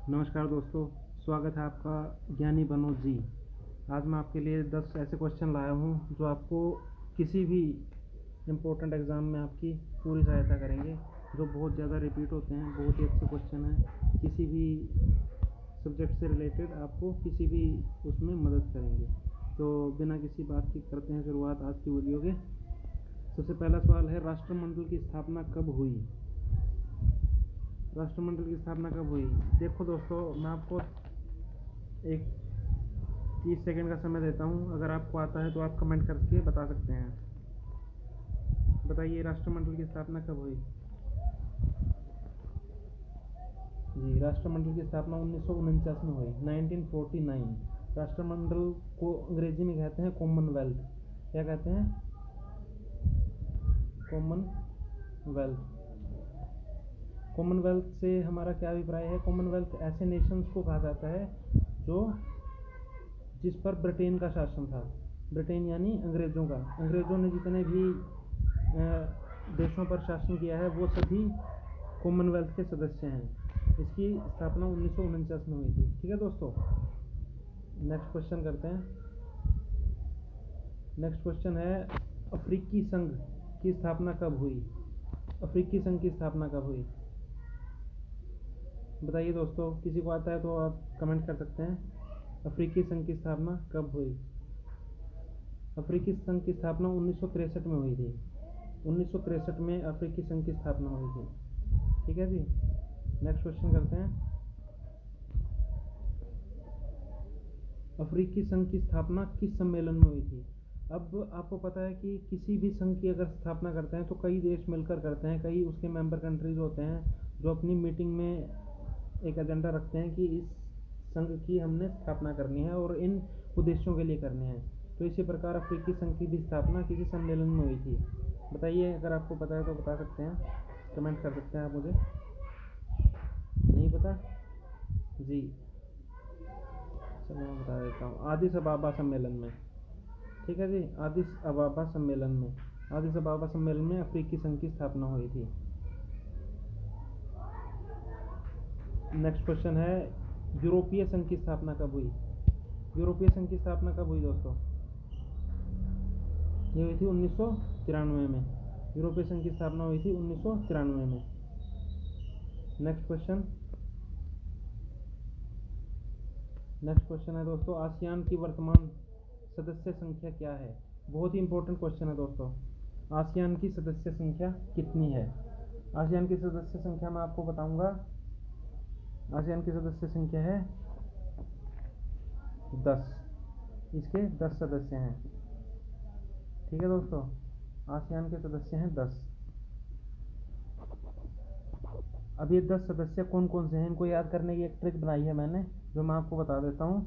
नमस्कार दोस्तों, स्वागत है आपका ज्ञानी बनो जी। आज मैं आपके लिए 10 ऐसे क्वेश्चन लाया हूँ जो आपको किसी भी इम्पोर्टेंट एग्ज़ाम में आपकी पूरी सहायता करेंगे, जो बहुत ज़्यादा रिपीट होते हैं। बहुत ही अच्छे क्वेश्चन हैं, किसी भी सब्जेक्ट से रिलेटेड आपको किसी भी उसमें मदद करेंगे। तो बिना किसी बात की करते हैं शुरुआत आज की वीडियो के। सबसे पहला सवाल है, राष्ट्रमंडल की स्थापना कब हुई? राष्ट्रमंडल की स्थापना कब हुई? देखो दोस्तों, मैं आपको एक 30 सेकंड का समय देता हूँ। अगर आपको आता है तो आप कमेंट करके बता सकते हैं। बताइए, राष्ट्रमंडल की स्थापना कब हुई? जी, राष्ट्रमंडल की स्थापना 1949 में हुई, 1949। राष्ट्रमंडल को अंग्रेजी में कहते हैं कॉमनवेल्थ। क्या कहते हैं? कॉमनवेल्थ। कॉमनवेल्थ से हमारा क्या अभिप्राय है? कॉमनवेल्थ ऐसे नेशंस को कहा जाता है जो जिस पर ब्रिटेन का शासन था। ब्रिटेन यानी अंग्रेज़ों का। अंग्रेज़ों ने जितने भी देशों पर शासन किया है वो सभी कॉमनवेल्थ के सदस्य हैं। इसकी स्थापना 1949 में हुई थी। ठीक है दोस्तों, नेक्स्ट क्वेश्चन करते हैं। नेक्स्ट क्वेश्चन है, अफ्रीकी संघ की स्थापना कब हुई? अफ्रीकी संघ की स्थापना कब हुई? बताइए दोस्तों, किसी को आता है तो आप कमेंट कर सकते हैं। अफ्रीकी संघ की स्थापना कब हुई? अफ्रीकी संघ की स्थापना 1963 में हुई थी। 1963 में अफ्रीकी संघ की स्थापना हुई थी। ठीक है जी, नेक्स्ट क्वेश्चन करते हैं। अफ्रीकी संघ की स्थापना किस सम्मेलन में हुई थी? अब आपको पता है कि किसी भी संघ की अगर स्थापना करते हैं तो कई देश मिलकर करते हैं, कई उसके मेंबर कंट्रीज होते हैं जो अपनी मीटिंग में एक एजेंडा रखते हैं कि इस संघ की हमने स्थापना करनी है और इन उद्देश्यों के लिए करनी है। तो इसी प्रकार अफ्रीकी संघ की भी स्थापना किसी सम्मेलन में हुई थी। बताइए, अगर आपको पता है तो बता सकते हैं, कमेंट कर सकते हैं आप मुझे। नहीं पता जी, चलो मैं बता देता हूँ। आदिस अबाबा सम्मेलन में। ठीक है जी, आदिस अबाबा सम्मेलन में। आदिस अबाबा सम्मेलन में अफ्रीकी संघ की स्थापना हुई थी। नेक्स्ट क्वेश्चन है, यूरोपीय संघ की स्थापना कब हुई? यूरोपीय संघ की स्थापना कब हुई दोस्तों? ये हुई थी 1993 में। यूरोपीय संघ की स्थापना हुई थी 1993 में। Next question. नेक्स्ट क्वेश्चन है दोस्तों, आसियान की वर्तमान सदस्य संख्या क्या है? बहुत ही इंपॉर्टेंट क्वेश्चन है दोस्तों। आसियान की सदस्य संख्या कितनी है? आसियान की सदस्य संख्या मैं आपको बताऊंगा। आसियान की सदस्य संख्या है 10। इसके 10 सदस्य हैं। ठीक है दोस्तों, आसियान के सदस्य हैं 10। अब ये 10 सदस्य कौन कौन से हैं, इनको याद करने की एक ट्रिक बनाई है मैंने, जो मैं आपको बता देता हूँ।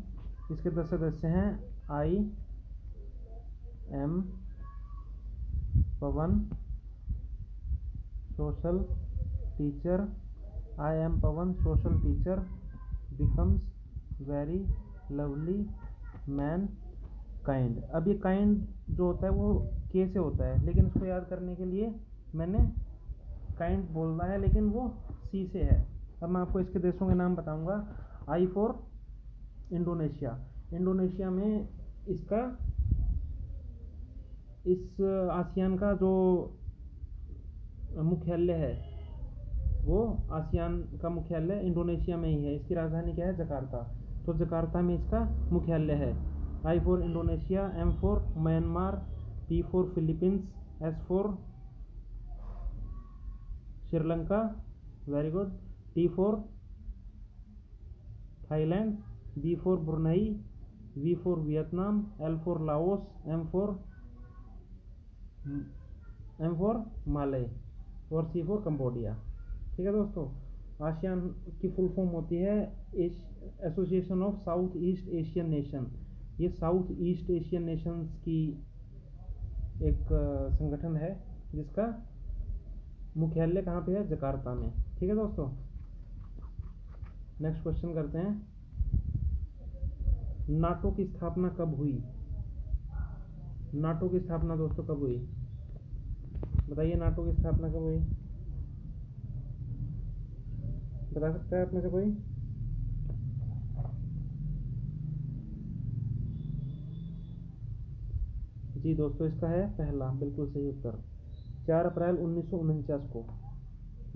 इसके 10 सदस्य हैं, I am Pawan social teacher. I am Pawan social teacher becomes very lovely man kind. अब ये काइंड जो होता है वो के से होता है, लेकिन इसको याद करने के लिए मैंने काइंड बोलना है, लेकिन वो सी से है। अब मैं आपको इसके देशों के नाम बताऊंगा। आई फॉर इंडोनेशिया। इंडोनेशिया में इसका इस आसियान का जो मुख्यालय है वो आसियान का मुख्यालय इंडोनेशिया में ही है। इसकी राजधानी क्या है? जकार्ता। तो जकार्ता में इसका मुख्यालय है। I for Indonesia, M for Myanmar, P for Philippines, S for Sri Lanka, very good, T for Thailand, B for Brunei, V for Vietnam, L for Laos, M for Male और सी फॉर कंबोडिया। ठीक है दोस्तों, ASEAN की full form होती है association of south east Asian nation. ये south east Asian Nations की एक संगठन है जिसका मुख्यालय कहाँ पे है? जकार्ता में। ठीक है दोस्तों, नेक्स्ट क्वेश्चन करते हैं। नाटो की स्थापना कब हुई? नाटो की स्थापना दोस्तों कब हुई? बताइए, नाटो की स्थापना कब हुई? बता सकता है आप में से कोई? जी दोस्तों, इसका है पहला बिल्कुल सही उत्तर। 4 अप्रैल 1949 को।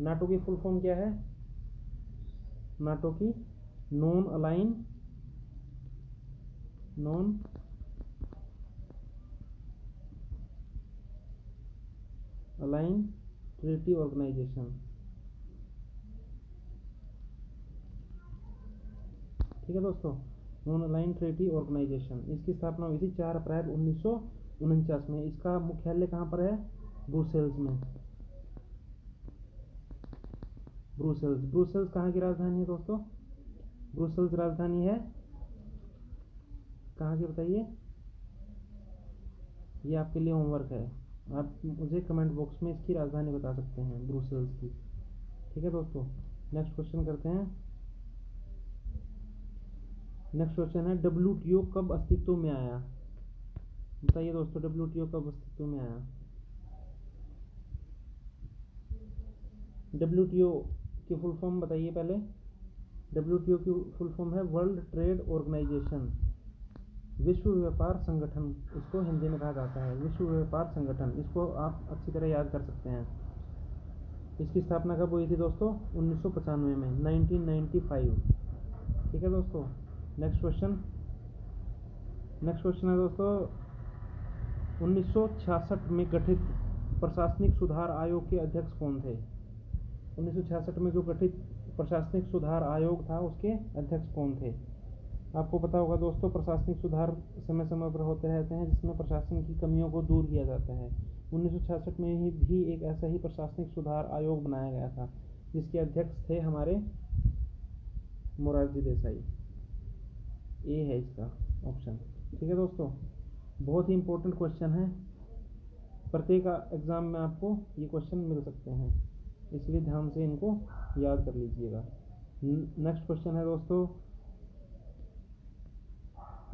नाटो की फुल फॉर्म क्या है? नाटो की नॉन अलाइन ट्रीटी ऑर्गेनाइजेशन। ठीक है दोस्तों, नॉन अलाइन ट्रीटी ऑर्गेनाइजेशन, इसकी स्थापना हुई थी 4 अप्रैल 1949 में। इसका मुख्यालय कहाँ पर है? ब्रुसेल्स में। ब्रुसेल्स कहाँ की राजधानी है दोस्तों? ब्रुसेल्स राजधानी है कहाँ की, बताइए। ये आपके लिए होमवर्क है, आप मुझे कमेंट बॉक्स में इसकी राजधानी बता सकते हैं, ब्रुसेल्स की। ठीक है दोस्तों, नेक्स्ट क्वेश्चन करते हैं। नेक्स्ट क्वेश्चन है, WTO कब अस्तित्व में आया? बताइए दोस्तों, WTO कब अस्तित्व में आया? WTO की फुल फॉर्म बताइए पहले। WTO की फुल फॉर्म है वर्ल्ड ट्रेड ऑर्गेनाइजेशन, विश्व व्यापार संगठन इसको हिंदी में कहा जाता है, विश्व व्यापार संगठन। इसको आप अच्छी तरह याद कर सकते हैं। इसकी स्थापना कब हुई थी दोस्तों? 1995 में, 1995। ठीक है दोस्तों, नेक्स्ट क्वेश्चन है दोस्तों, 1966 में गठित प्रशासनिक सुधार आयोग के अध्यक्ष कौन थे? 1966 में जो गठित प्रशासनिक सुधार आयोग था उसके अध्यक्ष कौन थे? आपको पता होगा दोस्तों, प्रशासनिक सुधार समय समय पर होते रहते हैं जिसमें प्रशासन की कमियों को दूर किया जाता है। 1966 में ही भी एक ऐसा ही प्रशासनिक सुधार आयोग बनाया गया था जिसके अध्यक्ष थे हमारे मोरारजी देसाई। ए है इसका ऑप्शन। ठीक है दोस्तों, बहुत ही इंपॉर्टेंट क्वेश्चन है, प्रत्येक एग्जाम में आपको ये क्वेश्चन मिल सकते हैं, इसलिए ध्यान से इनको याद कर लीजिएगा। नेक्स्ट क्वेश्चन है दोस्तों,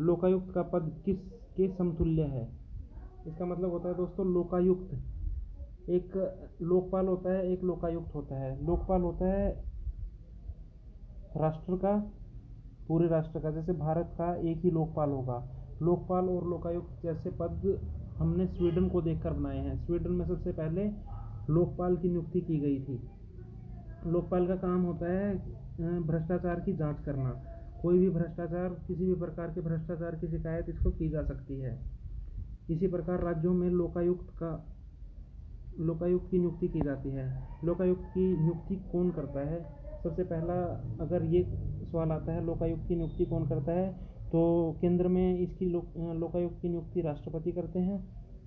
लोकायुक्त का पद किसके समतुल्य है? इसका मतलब होता है दोस्तों, लोकायुक्त एक लोकपाल होता है, एक लोकायुक्त होता है। लोकपाल होता है राष्ट्र का, पूरे राष्ट्र का, जैसे भारत का एक ही लोकपाल होगा। लोकपाल और लोकायुक्त जैसे पद हमने स्वीडन को देखकर बनाए हैं। स्वीडन में सबसे पहले लोकपाल की नियुक्ति की गई थी। लोकपाल का काम होता है भ्रष्टाचार की जांच करना। कोई भी भ्रष्टाचार, किसी भी प्रकार के भ्रष्टाचार की शिकायत इसको की जा सकती है। इसी प्रकार राज्यों में लोकायुक्त की नियुक्ति की जाती है। लोकायुक्त की नियुक्ति कौन करता है? सबसे पहला अगर ये सवाल आता है लोकायुक्त की नियुक्ति कौन करता है, तो केंद्र में इसकी लोकायुक्त की नियुक्ति राष्ट्रपति करते हैं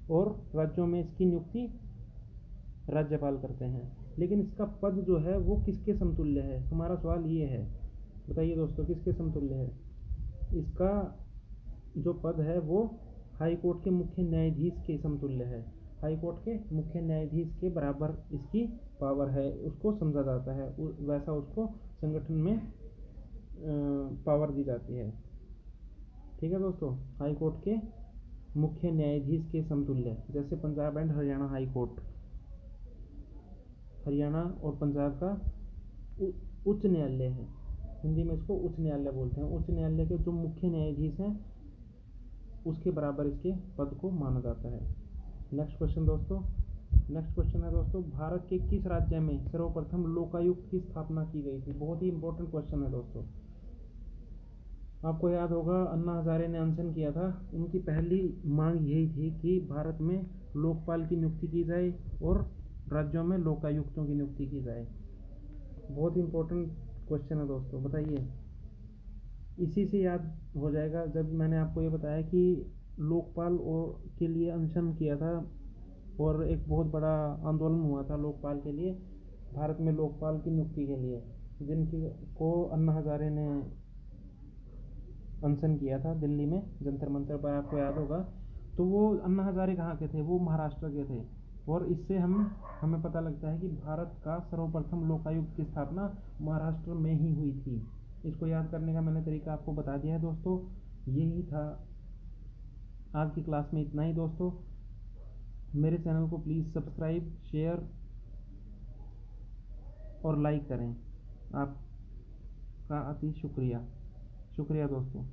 और राज्यों में इसकी नियुक्ति राज्यपाल करते हैं। लेकिन इसका पद जो है वो किसके समतुल्य है? हमारा सवाल ये है, बताइए दोस्तों, किसके समतुल्य है? इसका जो पद है वो हाई कोर्ट के मुख्य न्यायाधीश के समतुल्य है। हाई कोर्ट के मुख्य न्यायाधीश के बराबर इसकी पावर है, उसको समझा जाता है, वैसा उसको संगठन में पावर दी जाती है। ठीक है दोस्तों, हाई कोर्ट के मुख्य न्यायाधीश के समतुल्य, जैसे Punjab and Haryana high court, Haryana और पंजाब का उच्च न्यायालय है, हिंदी में इसको उच्च न्यायालय बोलते हैं। उच्च न्यायालय के जो मुख्य न्यायाधीश हैं उसके बराबर इसके पद को माना जाता है। नेक्स्ट क्वेश्चन है दोस्तों, भारत के किस राज्य में सर्वप्रथम लोकायुक्त की स्थापना की गई थी? बहुत ही इंपॉर्टेंट क्वेश्चन है दोस्तों। आपको याद होगा अन्ना हजारे ने अनशन किया था, उनकी पहली मांग यही थी कि भारत में लोकपाल की नियुक्ति की जाए और राज्यों में लोकायुक्तों की नियुक्ति की जाए। बहुत ही इंपॉर्टेंट क्वेश्चन है दोस्तों, बताइए। इसी से याद हो जाएगा, जब मैंने आपको ये बताया कि लोकपाल के लिए अनशन किया था और एक बहुत बड़ा आंदोलन हुआ था लोकपाल के लिए, भारत में लोकपाल की नियुक्ति के लिए, जिनकी को अन्ना हजारे ने अनशन किया था दिल्ली में जंतर मंतर पर, आपको याद होगा। तो वो अन्ना हजारे कहाँ के थे? वो महाराष्ट्र के थे। और इससे हमें पता लगता है कि भारत का सर्वप्रथम लोकायुक्त की स्थापना महाराष्ट्र में ही हुई थी। इसको याद करने का मैंने तरीका आपको बता दिया है दोस्तों। यही था आज की क्लास में, इतना ही दोस्तों। मेरे चैनल को प्लीज़ सब्सक्राइब, शेयर और लाइक करें। आपका अति शुक्रिया दोस्तों।